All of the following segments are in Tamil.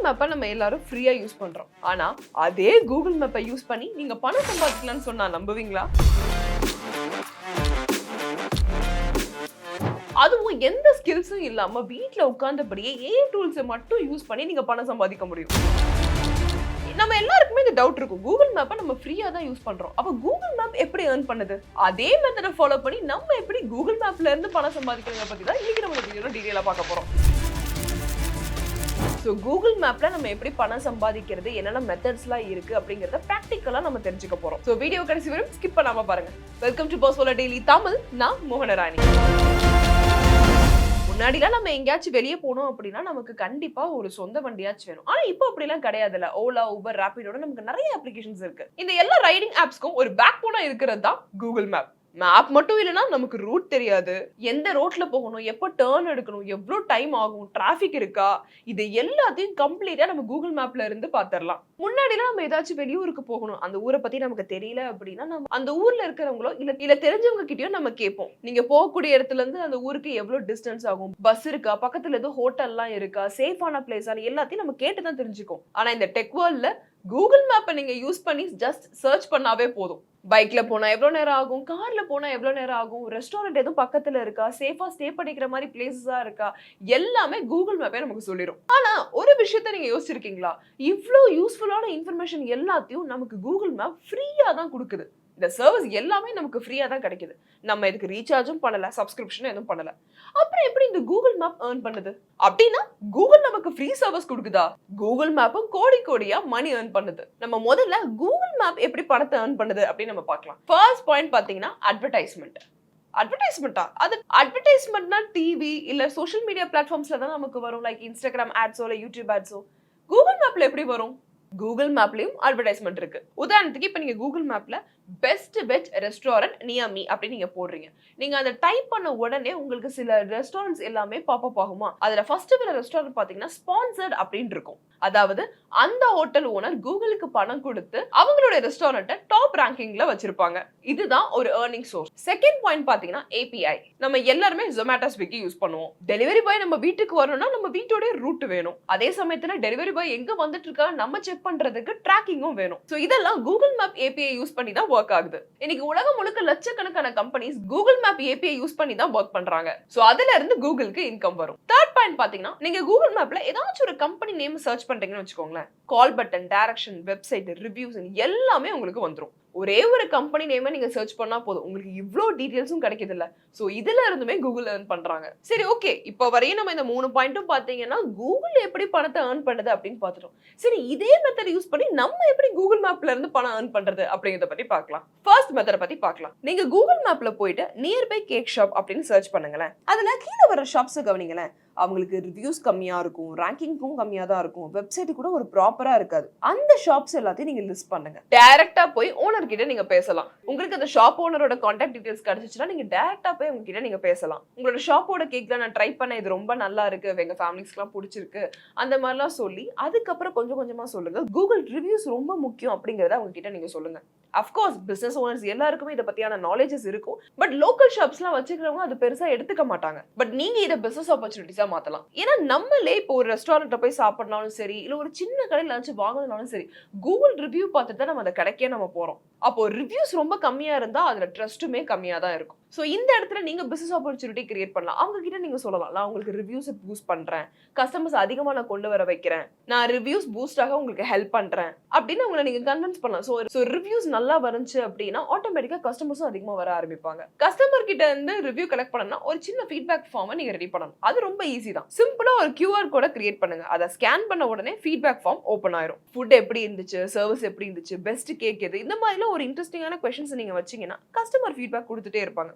மேப்பை நம்ம எல்லாரும் ஃப்ரீயா யூஸ் பண்றோம். ஆனா அதே கூகுள் மேப்பை யூஸ் பண்ணி நீங்க பணம் சம்பாதிக்கலாம்னு சொன்னா நம்புவீங்களா? அதுவும் எந்த ஸ்கில்ஸும் இல்லாம வீட்ல உட்கார்ந்தபடியே ஏஐ டூல்ஸை மட்டும் யூஸ் பண்ணி நீங்க பணம் சம்பாதிக்க முடியும். நம்ம எல்லாருக்குமே இந்த டவுட் இருக்கும். கூகுள் மேப்பை நம்ம ஃப்ரீயா தான் யூஸ் பண்றோம். அப்ப கூகுள் மேப் எப்படி earn பண்ணுது? அதே மெத்தட ஃபாலோ பண்ணி நம்ம எப்படி கூகுள் மேப்ல இருந்து பணம் சம்பாதிக்கிறத பத்தி தான் இன்னைக்கு நம்ம வீடியோல டீடைலா பார்க்க போறோம். ஸோ கூகுள் மேப்ல நம்ம எப்படி பணம் சம்பாதிக்கிறது, என்னென்ன மெத்தட்ஸ்லாம் இருக்கு அப்படிங்கறத ப்ராக்டிக்கலா நம்ம தெரிஞ்சுக்க போறோம். ஸோ வீடியோ கடைசி வரை ஸ்கிப் பண்ணாம பாருங்க. Welcome to Boss Wallah daily Tamil. நான் மோகனராணி. முன்னாடிலாம் நம்ம எங்கேயாச்சும் வெளியே போனோம் அப்படின்னா நமக்கு கண்டிப்பா ஒரு சொந்த வண்டியாச்சும் வேணும். ஆனா இப்போ அப்படிலாம் கிடையாதுல்ல. ஓலா, ஊபர், ராபிடோட நமக்கு நிறைய அப்ளிகேஷன்ஸ் இருக்கு. இந்த எல்லா ரைடிங் ஆப்ஸ்க்கும் ஒரு பேக் போனா இருக்கிறது தான் கூகுள் மேப். மேப் மட்டும் இல்லைன்னா நமக்கு ரூட் தெரியாது, எந்த ரோட்ல போகணும், எப்போ டேர்ன் எடுக்கணும், எவ்வளோ டைம் ஆகும், டிராஃபிக் இருக்கா, இது எல்லாத்தையும் கம்ப்ளீட்டா நம்ம கூகுள் மேப்ல இருந்து பாத்திரலாம். முன்னாடிலாம் நம்ம ஏதாச்சும் வெளியூருக்கு போகணும், அந்த ஊரை பத்தி நமக்கு தெரியல அப்படின்னா நம்ம அந்த ஊர்ல இருக்கிறவங்களோ இல்ல தெரிஞ்சவங்க கிட்டயும் நம்ம கேட்போம். நீங்க போகக்கூடிய இடத்துல இருந்து அந்த ஊருக்கு எவ்வளவு டிஸ்டன்ஸ் ஆகும், பஸ் இருக்கா, பக்கத்துல எதுவும் ஹோட்டல்லாம் இருக்கா, சேஃபான பிளேஸான எல்லாத்தையும் நம்ம கேட்டுதான் தெரிஞ்சுக்கோம். ஆனா இந்த டெக் வேர்ல்ட்ல கூகுள் மேப்பை நீங்க யூஸ் பண்ணி ஜஸ்ட் சர்ச் பண்ணாவே போதும். பைக்ல போனா எவ்வளவு நேரம் ஆகும், கார்ல போனா எவ்வளவு நேரம் ஆகும், ரெஸ்டாரண்ட் எதுவும் பக்கத்துல இருக்கா, சேஃபா ஸ்டே பண்ணிக்கிற மாதிரி பிளேசஸா இருக்கா, எல்லாமே கூகுள் மேப்பே நமக்கு சொல்லிடும். ஆனா ஒரு விஷயத்த நீங்க யோசிச்சிருக்கீங்களா? இவ்ளோ யூஸ்ஃபுல்லான இன்ஃபர்மேஷன் எல்லாத்தையும் நமக்கு கூகுள் மேப் ஃப்ரீயா தான் கொடுக்குது. இந்த சர்வீஸ் எல்லாமே நமக்கு ஃப்ரீயா தான் கிடைக்குது. நம்ம இதுக்கு ரீசார்ஜும் பண்ணல, சப்ஸ்கிரிப்ஷனும் எதுவும் பண்ணல. அப்புறம் எப்படி இந்த கூகுள் மேப் earn பண்ணுது? அப்படின்னா கூகுள் நமக்கு ஃப்ரீ சர்வீஸ் கொடுக்குதா? கூகுள் மேப்பும் கோடி கோடியா மணி earn பண்ணுது. நம்ம முதல்ல கூகுள் மேப் எப்படி பணத்தை earn பண்ணுது அப்படின்னு நம்ம பார்க்கலாம். ஃபர்ஸ்ட் பாயிண்ட் பாத்தீங்கன்னா அட்வர்டைஸ்மெண்ட். அட்வர்டைஸ்மெண்டா? அது அட்வர்டைஸ்மெண்ட்னா டிவி இல்ல சோஷியல் மீடியா பிளாட்ஃபார்ம்ஸ்ல தான் நமக்கு வரும். லைக் இன்ஸ்டாகிராம் ஆட்ஸோ இல்ல யூடியூப் ஆட்ஸோ. கூகுள் மேப்ல எப்படி வரும்? கூகுள் மேப்லயும் அட்வர்டைஸ்மெண்ட் இருக்கு. உதாரணத்துக்கு இப்ப நீங்க கூகுள் மேப்ல best veg restaurant near me அப்படி நீங்க போடுறீங்க. நீங்க அதை டைப் பண்ண உடனே உங்களுக்கு சில ரெஸ்டாரண்ட்ஸ் எல்லாமே பாப்அப் ஆகுமா? அதுல ஃபர்ஸ்ட் வர ரெஸ்டாரண்ட் பாத்தீங்கன்னா ஸ்பான்சர்ட் அப்படின்னு இருக்கும். அதாவது அந்த ஹோட்டல் ஓனர் கூகுளுக்கு பணம் கொடுத்து அவங்களோட ரெஸ்டாரண்ட்டை டாப் ரேங்கிங்ல வச்சிருப்பாங்க. இதுதான் ஒரு ஏர்னிங் சோர்ஸ். செகண்ட் பாயிண்ட் பாத்தீங்கன்னா ஏபிஐ. நம்ம எல்லாருமே ஜொமேட்டோ, ஸ்விக்கி யூஸ் பண்ணுவோம். டெலிவரி பாய் நம்ம வீட்டுக்கு வரணும்னா நம்ம வீட்டோட ரூட் வேணும். அதே சமயத்துல டெலிவரி பாய் எங்க வந்துட்டு இருக்கா நம்ம செக் பண்றதுக்கு ட்ராக்கிங்கும் வேணும். சோ இதெல்லாம் கூகுள் மேப் ஏபிஐ யூஸ் பண்ணி தான் ஒர்க் ஆகுது. இன்னைக்கு உலகம் முழுக்க லட்சக்கணக்கான companies Google map API use பண்ணி தான் ஒர்க் பண்றாங்க. சோ அதுல இருந்து கூகுளுக்கு இன்கம் வரும். தேர்ட் பாயிண்ட் பாத்தீங்கன்னா நீங்க கூகுள் மேப்ல ஏதாச்சும் ஒரு கம்பெனி நேம் சர்ச் பண்றீங்கன்னு வச்சுக்கோங்களேன். Call button, direction, website, reviews எல்லாமே உங்களுக்கு வந்துரும். ஒரே ஒரு கம்பெனி நேமை நீங்க சர்ச் பண்ணா போதும், உங்களுக்கு இவ்ளோ டீடைல்ஸும் கிடைக்குது இல்ல. சோ இதுல இருந்துமே கூகுள் earn பண்றாங்க. சரி, ஓகே, இப்ப வரையும் நம்ம இந்த 3 பாயிண்ட்டும் பாத்தீங்கன்னா கூகுள் எப்படி பணத்தை earn பண்ணுது அப்படின்னு பாத்துட்டோம். சரி, இதே மெத்தட் யூஸ் பண்ணி நம்ம எப்படி கூகுள் மேப்ல இருந்து பணம் earn பண்றது அப்படிங்கறத பத்தி பார்க்கலாம். ஃபர்ஸ்ட் மெத்தட பத்தி பார்க்கலாம். நீங்க கூகுள் மேப்ல போயிட்டு நியர்பை கேக் ஷாப் அப்படின்னு சர்ச் பண்ணுங்களேன். அதுல கீழே வர ஷாப்ஸ் கவனிங்களேன். அவங்களுக்கு ரிவ்யூஸ் கம்மியா இருக்கும், ரேங்கிங்கும் கம்மியா தான் இருக்கும், வெப்சைட் கூட ஒரு ப்ராப்பரா இருக்காது. அந்த ஷாப்ஸ் எல்லாத்தையும் நீங்க லிஸ்ட் பண்ணுங்க. டைரக்டா போய் ஓனர் கிட்ட நீங்க பேசலாம். உங்களுக்கு அந்த ஷாப் ஓனரோட கான்டாக்ட் டீடைல்ஸ் கிடைச்சிச்சுன்னா நீங்க டைரக்டா போய் உங்க கிட்ட நீங்க பேசலாம். உங்களோட ஷாப்போட கேக்ல நான் ட்ரை பண்ண, இது ரொம்ப நல்லா இருக்கு, எங்க ஃபேமிலிஸ்க்குலாம் பிடிச்சிருக்கு, அந்த மாதிரிலாம் சொல்லி அதுக்கப்புறம் கொஞ்சம் கொஞ்சமா சொல்லுங்க. கூகுள் ரிவ்யூஸ் ரொம்ப முக்கியம் அப்படிங்கறத அவங்க கிட்ட நீங்க சொல்லுங்க. அஃப்கோர்ஸ் பிசினஸ் ஓனர்ஸ் எல்லாருக்குமே இதை பத்தியான நாலேஜஸ் இருக்கும். பட் லோக்கல் ஷாப்ஸ்லாம் வச்சுக்கிறவங்க அது பெருசா எடுத்துக்க மாட்டாங்க. பட் நீங்க இதை பிசினஸ் ஆப்பர்ச்சுனிட்டிஸா மாத்தலாம். ஏன்னா நம்மளே இப்போ ஒரு ரெஸ்டாரண்ட்ல போய் சாப்பிடனாலும் சரி, இல்ல ஒரு சின்ன கடையில் லஞ்ச் வாங்கணும்னாலும் சரி, கூகுள் ரிவ்யூ பார்த்துட்டு தான் நம்ம அந்த கடைக்கே நம்ம போறோம். அப்போ ரிவ்யூஸ் ரொம்ப கம்மியா இருந்தா அதுல ட்ரஸ்ட்டுமே கம்மியா தான் இருக்கும். சோ இந்த இடத்துல நீங்க பிசினஸ் ஆப்பர்ச்சுனிட்டி கிரியேட் பண்ணலாம். அவங்க கிட்ட நீங்க சொல்லலாம், நான் உங்களுக்கு ரிவ்யூஸ் பூஸ்ட் பண்றேன், கஸ்டமர்ஸ் அதிகமா நான் கொண்டு வர வைக்கிறேன், நான் ரிவ்யூஸ் பூஸ்ட் ஆக உங்களுக்கு ஹெல்ப் பண்றேன் அப்படின்னு உங்களை நீங்க கன்வின்ஸ் பண்ணலாம். சோ ரிவ்யூஸ் நல்லா வந்துச்சு அப்படின்னா ஆட்டோமேட்டிக்கா கஸ்டமர்ஸும் அதிகமா வர ஆரம்பிப்பாங்க. கஸ்டமர் கிட்ட இருந்து ரிவ்யூ கலெக்ட் பண்ணனும்னா ஒரு சின்ன ஃபீட்பேக் ஃபார்மை நீங்க ரெடி பண்ணணும். அது ரொம்ப ஈஸி தான். சிம்பிளா ஒரு QR கோட கிரியேட் பண்ணுங்க. அதை ஸ்கேன் பண்ண உடனே ஃபீட்பேக் ஃபார்ம் ஓபன் ஆயிரும். ஃபுட் எப்படி இருந்துச்சு, சர்வீஸ் எப்படி இருந்துச்சு, பெஸ்ட் கேக் எது, இந்த மாதிரிலாம் ஒரு இன்ட்ரெஸ்டிங்கான क्वेश्चंस நீங்க வச்சீங்கன்னா கஸ்டமர் ஃபீட்பேக் கொடுத்துட்டே இருப்பாங்க.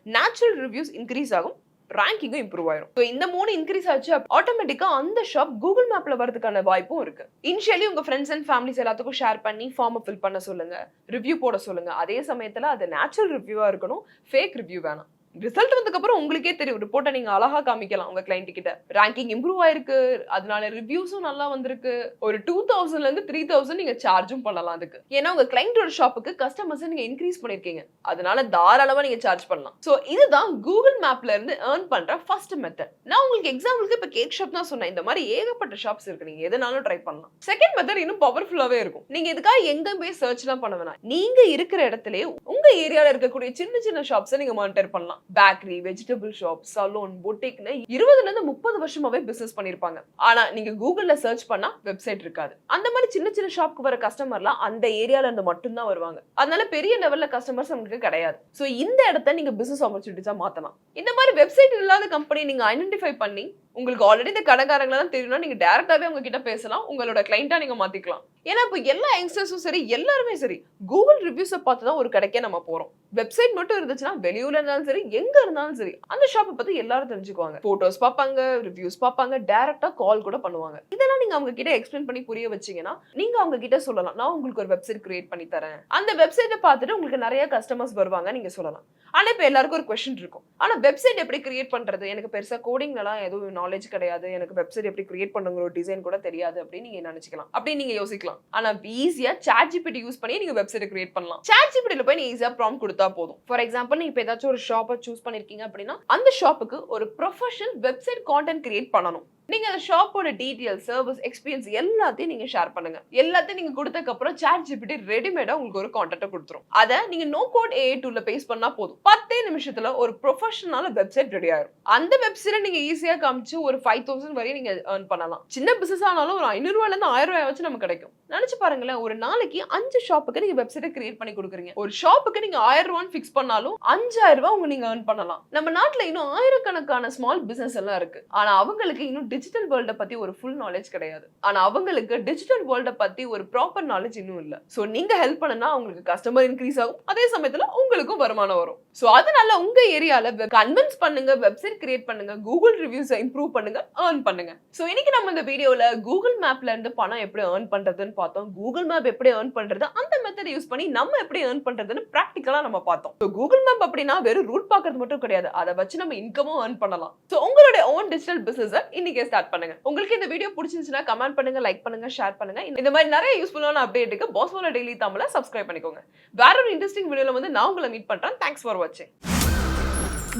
நேச்சுரல் ரிவ்யூஸ் இன்க்ரீஸ் ஆகும், ரேங்கிங்கும் இம்ப்ரூவ் ஆயிரும். சோ இந்த 3 இன்க்ரீஸ் ஆச்சு ஆட்டோமேட்டிக்கா அந்த ஷாப் கூகுள் மேப்ல வரதுக்கான வாய்ப்பும் இருக்கு. இனிஷியலி உங்க ஃப்ரெண்ட்ஸ் அண்ட் ஃபேமிலிஸ் எல்லாத்துக்கும் ஷேர் பண்ணி ஃபார்மை ஃபில் பண்ண சொல்லுங்க, ரிவ்யூ போட சொல்லுங்க. அதே சமயத்துல அது நேச்சுரல் ரிவ்யூவா இருக்கணும், ஃபேக் ரிவ்யூ வேணாம். ரிசல்ட் வந்ததுக்கு அப்புறம் உங்களுக்கே தெரியும், ரிப்போர்ட்டை நீங்க அழகா காமிக்கலாம் உங்க கிளைண்ட் கிட்ட. ரேங்கிங் இம்ப்ரூவ் ஆயிருக்கு, அதனால ரிவ்யூஸும் நல்லா வந்திருக்கு. ஒரு 2000ல இருந்து 3000 நீங்க சார்ஜும் பண்ணலாம் அதுக்கு. ஏன்னா உங்க கிளைண்டோட ஷாப்புக்கு கஸ்டமர்ஸ் நீங்க இன்க்ரீஸ் பண்ணிருக்கீங்க, அதனால தாராளமா நீங்க சார்ஜ் பண்ணலாம். சோ இதுதான் கூகுள் மேப்ல இருந்து earn பண்ற ஃபர்ஸ்ட் மெத்தட். நான் உங்களுக்கு எக்ஸாம்பிளுக்கு இப்ப கேக் ஷாப் தான் சொன்னேன். இந்த மாதிரி ஏகப்பட்ட ஷாப்ஸ் இருக்கு, நீங்க எதனாலும் ட்ரை பண்ணலாம். செகண்ட் மெத்தட் இன்னும் பவர்ஃபுல்லாவே இருக்கும். நீங்க இதுக்காக எங்க போய் சர்ச்லாம் பண்ண வேணாம். நீங்க இருக்கிற இடத்துலயே உங்க ஏரியால இருக்கக்கூடிய சின்ன சின்ன ஷாப்ஸ் நீங்க மானிட்டர் பண்ணலாம். பேக்கரி, வெஜிடபிள் ஷாப், சலூன், பொட்டிக்னு 20ல இருந்து 30 வருஷமாவே பிசினஸ் பண்ணிருப்பாங்க. ஆனா நீங்க கூகுள்ல சர்ச் பண்ணா வெப்சைட் இருக்காது. அந்த மாதிரி சின்ன சின்ன ஷாப்க்கு வர கஸ்டமர்லாம் அந்த ஏரியால இருந்து மட்டும் தான் வருவாங்க. அதனால பெரிய லெவல்ல கஸ்டமர்ஸ் நமக்கு கிடையாது. சோ இந்த இடத்தை நீங்க பிசினஸ் ஆப்பர்ச்சுனிட்டிஸா மாத்தலாம். இந்த மாதிரி வெப்சைட் இல்லாத கம்பெனி நீங்க ஐடென்டிஃபை பண்ணி, உங்களுக்கு ஆல்ரெடி இந்த கடைக்காரங்கள தான் தெரியும்னா நீங்க டைரக்டாவே அவங்க கிட்ட பேசலாம், உங்களோட கிளைண்டா நீங்க மாத்திக்கலாம். ஏன்னா இப்போ எல்லா யங்ஸ்டர்ஸும் சரி, எல்லாருமே சரி, கூகுள் ரிவ்யூஸை பார்த்து தான் ஒரு கடைக்கே நம்ம போறோம். வெப்சைட் மட்டும் இருந்துச்சுன்னா வெளியூர்ல இருந்தாலும் சரி, எங்க இருந்தாலும் சரி, அந்த ஷாப்பை பத்தி எல்லாரும் தெரிஞ்சுக்குவாங்க. போட்டோஸ் பார்ப்பாங்க, ரிவ்யூஸ் பார்ப்பாங்க, டைரக்டா கால் கூட பண்ணுவாங்க. இதெல்லாம் நீங்க அவங்க கிட்ட எக்ஸ்பிளைன் பண்ணி புரிய வச்சீங்கன்னா நீங்க அவங்க கிட்ட சொல்லலாம், நான் உங்களுக்கு ஒரு வெப்சைட் கிரியேட் பண்ணி தரேன், அந்த வெப்சைட்டை பார்த்துட்டு உங்களுக்கு நிறைய கஸ்டமர்ஸ் வருவாங்க நீங்க சொல்லலாம். ஆனா இப்ப எல்லாருக்கும் ஒரு கொஸ்டின் இருக்கும், ஆனா வெப்சைட் எப்படி கிரியேட் பண்றது, எனக்கு பெருசா கோடிங்லாம் எதுவும் நாலேஜ் கிடையாது, எனக்கு வெப்சைட் எப்படி கிரியேட் பண்ணுங்கிற ஒரு டிசைன் கூட தெரியாது அப்படின்னு நீங்க நினைச்சுக்கலாம், அப்படின்னு நீங்க யோசிக்கலாம். ஆனா ஈஸியா ChatGPT யூஸ் பண்ணி நீங்க வெப்சைட் கிரியேட் பண்ணலாம். ChatGPTல போய் நீங்க ஈஸியா ப்ராம்ப்ட் கொடுத்தா போதும். ஃபார் எக்ஸாம்பிள் நீங்க இப்ப ஏதாச்சும் ஒரு ஷாப்பை சூஸ் பண்ணிருக்கீங்க அப்படின்னா அந்த ஷாப்புக்கு ஒரு ப்ரொஃபஷனல் வெப்சைட் கான்டென்ட் கிரியேட் பண்ணணும். நீங்க அந்த ஷாப்போட டீடைல், சர்வீஸ், எக்ஸ்பீரியன்ஸ் எல்லாத்தையும் நீங்க ஷேர் பண்ணுங்க. எல்லாத்தையும் நீங்க கொடுத்ததுக்கு அப்புறம் ChatGPT ரெடிமேடா உங்களுக்கு ஒரு கான்டென்ட் கொடுத்துரும். அத நீங்க நோ கோட் AI டூல்ல பேஸ்ட் பண்ணா போதும், 10 நிமிஷத்துல ஒரு ப்ரொஃபஷனல் வெப்சைட் ரெடி ஆயிரும். அந்த வெப்சைட்டை நீங்க ஈஸியா காமிச்சு ஒரு 5000 வரை நீங்க earn பண்ணலாம். சின்ன பிசினஸ் ஆனாலும் ஒரு 500 ரூபாயில இருந்து 1000 ரூபாய் வச்சு நமக்கு கிடைக்கும். நினைச்சு பாருங்களேன், ஒரு நாளைக்கு 5 ஷாப்புக்கு நீங்க வெப்சைட்டை கிரியேட் பண்ணி கொடுக்குறீங்க. ஒரு ஷாப்புக்கு நீங்க 1000 ரூபான்னு ஃபிக்ஸ் பண்ணாலும் 5000 ரூபாய் நீங்க earn பண்ணலாம். நம்ம நாட்டுல இன்னும் ஆயிரக்கணக்கான ஸ்மால் பிசினஸ் எல்லாம் இருக்கு. ஆனா அவங்களுக்கு இன்னும் டிஜிட்டல் வேர்ல்ட பத்தி ஒரு ஃபுல் நாலேஜ் கிடையாது. ஆனா அவங்களுக்கு டிஜிட்டல் வேர்ல்ட பத்தி ஒரு ப்ராப்பர் நாலேஜ் இன்னும் இல்ல. சோ நீங்க ஹெல்ப் பண்ணனா உங்களுக்கு கஸ்டமர் இன்க்ரீஸ் ஆகும், அதே சமயத்துல உங்களுக்கும் வருமானம் வரும். சோ அதனால உங்க ஏரியால கன்வின்ஸ் பண்ணுங்க, வெப்சைட் கிரியேட் பண்ணுங்க, கூகுள் ரிவ்யூஸ் இம்ப்ரூவ் பண்ணுங்க, earn பண்ணுங்க. சோ இன்னைக்கு நம்ம இந்த வீடியோல கூகுள் மேப்ல இருந்து பணம் எப்படி earn பண்றதுன்னு பார்த்தோம். கூகுள் மேப் எப்படி earn பண்றது, அந்த மெத்தட் யூஸ் பண்ணி நம்ம எப்படி earn பண்றதுன்னு பிராக்டிகலா நம்ம பார்த்தோம். சோ கூகுள் மேப் அப்படினா வெறும் ரூட் பார்க்கிறது மட்டும் கிடையாது, அத வச்சு நம்ம இன்கமும் earn பண்ணலாம். சோ உங்களோட own டிஜிட்டல் பிசினஸ் இன்னைக்கே ஸ்டார்ட் பண்ணுங்க. உங்களுக்கு இந்த வீடியோ பிடிச்சிருந்துச்சுன்னா கமெண்ட் பண்ணுங்க, லைக் பண்ணுங்க, ஷேர் பண்ணுங்க. இந்த மாதிரி நிறைய யூஸ்ஃபுல்லான அப்டேட்டுக்கு பாஸ் வாலா டெய்லி தமிழை சப்ஸ்கிரைப் பண்ணிக்கோங்க. வேற ஒரு இன்ட்ரெஸ்டிங் வீடியோல வந்து நான் உங்களை மீட் பண்றேன். தேங்க்ஸ் ஃபார் வாட்சிங்.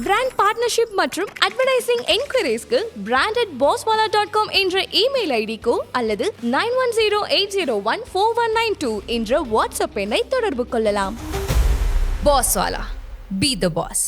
பிராண்ட் பார்ட்னர்ஷிப் மற்றும் அட்வர்டைசிங் என்குயரிஸ்க்கு brand@bosswala.com என்ற இமெயில் ஐடிக்கோ அல்லது 9108014192 என்ற வாட்ஸ்அப் எண்ணை தொடர்பு கொள்ளலாம். பாஸ்வாலா, be the boss.